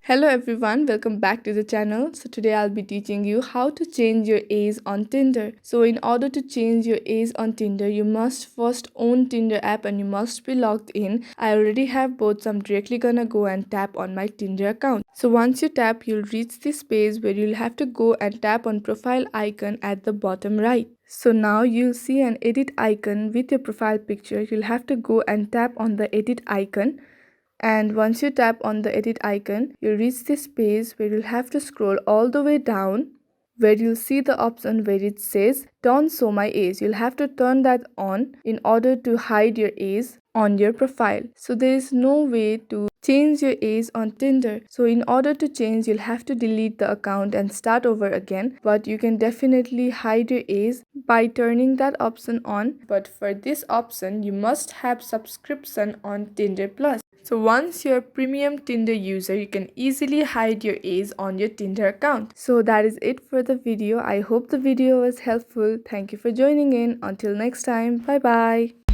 Hello everyone, welcome back to the channel. So today I'll be teaching you how to change your A's on Tinder. So in order to change your A's on Tinder, you must first own Tinder app and you must be logged in. I already have both, so I'm directly gonna go and tap on my Tinder account. So once you tap, you'll reach this page where you'll have to go and tap on profile icon at the bottom right. So now you'll see an edit icon with your profile picture. You'll have to go and tap on the edit icon. And once you tap on the edit icon, you'll reach this page where you'll have to scroll all the way down where you'll see the option where it says don't show my age. You'll have to turn that on in order to hide your age on your profile. So there is no way to change your age on Tinder. So in order to change, you'll have to delete the account and start over again. But you can definitely hide your age by turning that option on. But for this option, you must have subscription on Tinder Plus. So once you're a premium Tinder user, you can easily hide your age on your Tinder account. So that is it for the video. I hope the video was helpful. Thank you for joining in. Until next time, bye bye.